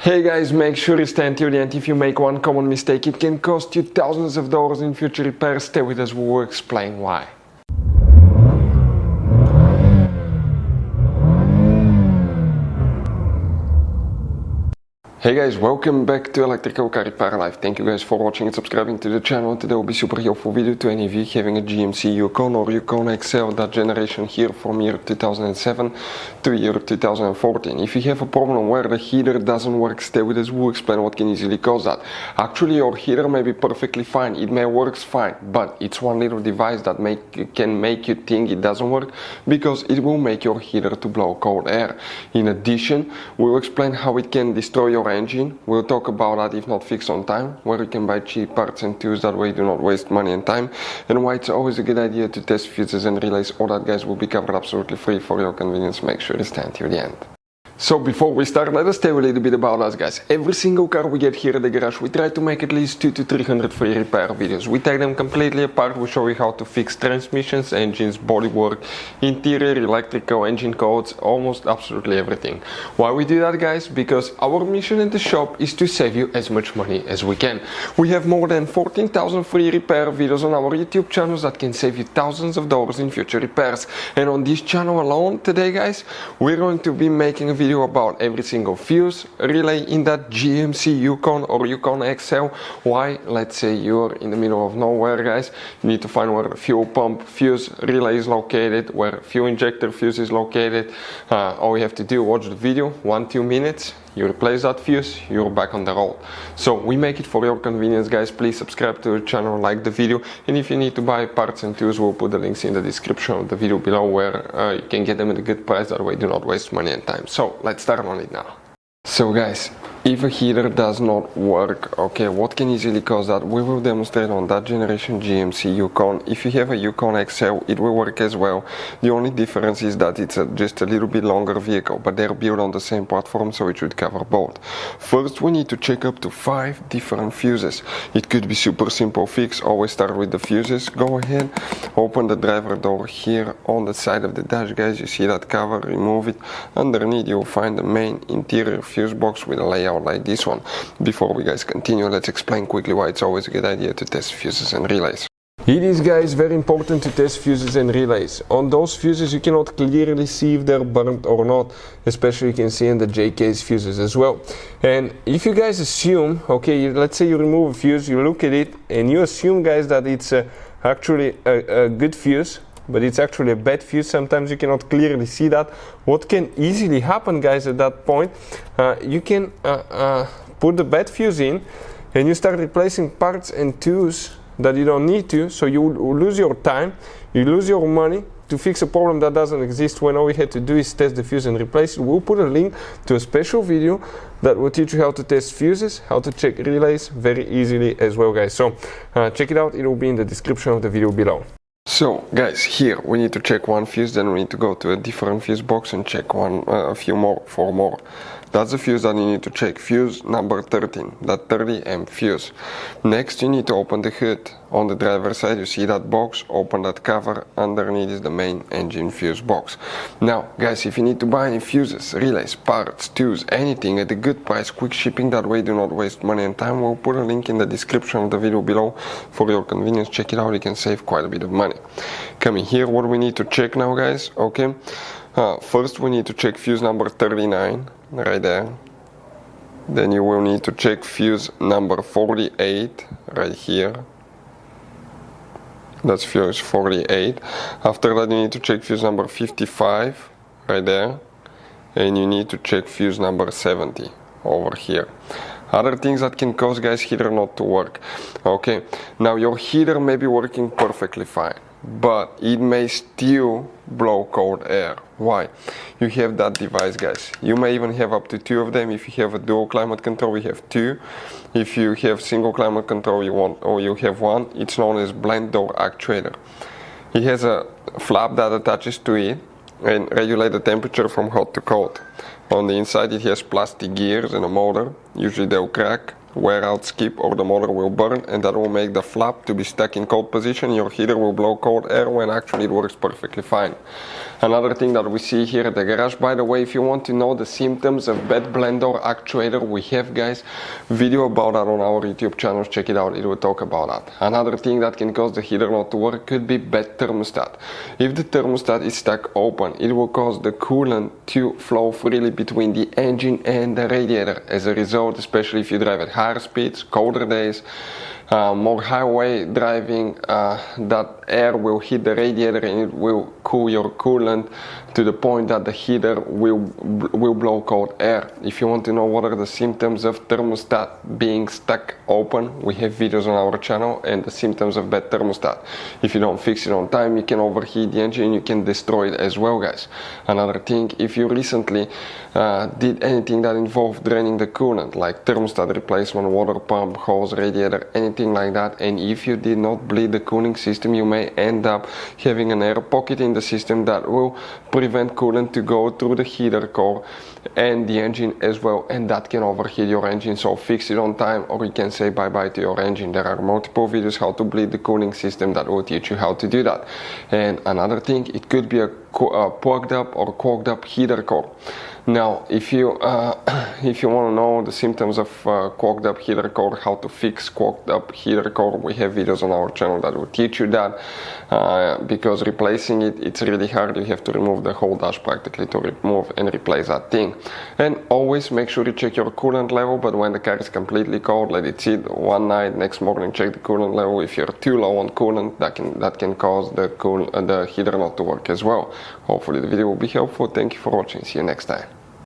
Hey guys, make sure you stay until the end. If you make one common mistake, it can cost you thousands of dollars in future repairs. Stay with us, we will explain why. Hey guys, welcome back to Electrical Car Repair Life. Thank you guys for watching and subscribing to the channel. Today will be super helpful video to any of you having a GMC YUKON or YUKON XL, that generation here from year 2007 to year 2014. If you have a problem where the heater doesn't work, stay with us, we'll explain what can easily cause that. Actually, your heater may be perfectly fine, it may work fine, but it's one little device that can make you think it doesn't work, because it will make your heater to blow cold air. In addition, we'll explain how it can destroy your engine. We'll talk about that if not fixed on time, where you can buy cheap parts and tools, that way you do not waste money and time, and why it's always a good idea to test fuses and relays. All that, guys, will be covered absolutely free for your convenience. Make sure to stay until the end. So before we start, let us tell you a little bit about us, guys. Every single car we get here at the garage, we try to make at least 200 to 300 free repair videos. We take them completely apart, we show you how to fix transmissions, engines, bodywork, interior, electrical, engine codes, almost absolutely everything. Why we do that, guys? Because our mission in the shop is to save you as much money as we can. We have more than 14,000 free repair videos on our YouTube channels that can save you thousands of dollars in future repairs. And on this channel alone today, guys, we're going to be making a video about every single fuse relay in that GMC YUKON or YUKON XL. Why? Let's say you're in the middle of nowhere, guys, you need to find where the fuel pump fuse relay is located, where fuel injector fuse is located. All you have to do, watch the video, 1-2 minutes, you replace that fuse, you're back on the road. So we make it for your convenience, guys. Please subscribe to the channel, like the video, and if you need to buy parts and tools, we'll put the links in the description of the video below, where you can get them at a good price, that way do not waste money and time. So let's start on it now. So guys, if a heater does not work, okay, what can easily cause that? We will demonstrate on that generation GMC YUKON. If you have a YUKON XL, it will work as well. The only difference is that it's just a little bit longer vehicle, but they're built on the same platform, so it should cover both. First, we need to check up to 5 different fuses. It could be super simple fix. Always start with the fuses. Go ahead, open the driver door here on the side of the dash, guys. You see that cover, remove it. Underneath you'll find the main interior fuse box with a layout like this one. Before we guys continue, let's explain quickly why it's always a good idea to test fuses and relays. It is, guys, very important to test fuses and relays. On those fuses you cannot clearly see if they're burnt or not, especially you can see in the JK's fuses as well. And if you guys assume, okay, let's say you remove a fuse, you look at it and you assume, guys, that it's actually a good fuse, but it's actually a bad fuse. Sometimes you cannot clearly see that. What can easily happen, guys, at that point, you can put the bad fuse in and you start replacing parts and tools that you don't need to, so you lose your time, you lose your money to fix a problem that doesn't exist, when all we had to do is test the fuse and replace it. We'll put a link to a special video that will teach you how to test fuses, how to check relays very easily as well, guys. So check it out, it will be in the description of the video below. So guys, here we need to check one fuse, then we need to go to a different fuse box and check a few more, 4 more. That's the fuse that you need to check, fuse number 13, that 30 fuse. Next you need to open the hood. On the driver's side you see that box, open that cover, underneath is the main engine fuse box. Now guys, if you need to buy any fuses, relays, parts, tools, anything at a good price, quick shipping, that way do not waste money and time, we'll put a link in the description of the video below for your convenience. Check it out, you can save quite a bit of money. Coming here, what we need to check now, guys, okay, first we need to check fuse number 39, right there. Then you will need to check fuse number 48, right here. That's fuse 48. After that you need to check fuse number 55, right there. And you need to check fuse number 70, over here. Other things that can cause, guys, heater not to work. Okay, now your heater may be working perfectly fine, but it may still blow cold air. Why? You have that device, guys. You may even have up to 2 of them. If you have a dual climate control, you have 2. If you have single climate control, you have 1. It's known as blind door actuator. It has a flap that attaches to it and regulate the temperature from hot to cold. On the inside it has plastic gears and a motor. Usually they'll crack, wear out, skip, or the motor will burn, and that will make the flap to be stuck in cold position. Your heater will blow cold air when actually it works perfectly fine. Another thing that we see here at the garage, by the way, if you want to know the symptoms of bad blender actuator, we have, guys, video about that on our YouTube channel. Check it out, it will talk about that. Another thing that can cause the heater not to work could be bad thermostat. If the thermostat is stuck open, it will cause the coolant to flow freely between the engine and the radiator. As a result, especially if you drive at higher speeds, colder days, more highway driving, that air will hit the radiator and it will cool your coolant to the point that the heater will blow cold air. If you want to know what are the symptoms of thermostat being stuck open, we have videos on our channel, and the symptoms of bad thermostat. If you don't fix it on time, you can overheat the engine, you can destroy it as well, guys. Another thing, if you recently did anything that involved draining the coolant, like thermostat replacement, water pump, hose, radiator, anything like that, and if you did not bleed the cooling system, you may end up having an air pocket in the system that will prevent coolant to go through the heater core and the engine as well, and that can overheat your engine. So fix it on time, or you can say bye bye to your engine. There are multiple videos how to bleed the cooling system that will teach you how to do that. And another thing, it could be a plugged up or clogged up heater core. Now, if you want to know the symptoms of clogged up heater core, how to fix clogged up heater core, we have videos on our channel that will teach you that, because replacing it's really hard. You have to remove the whole dash practically to remove and replace that thing. And always make sure you check your coolant level, but when the car is completely cold, let it sit one night, next morning check the coolant level. If you're too low on coolant, that can cause the heater not to work as well. Hopefully the video will be helpful. Thank you for watching. See you next time.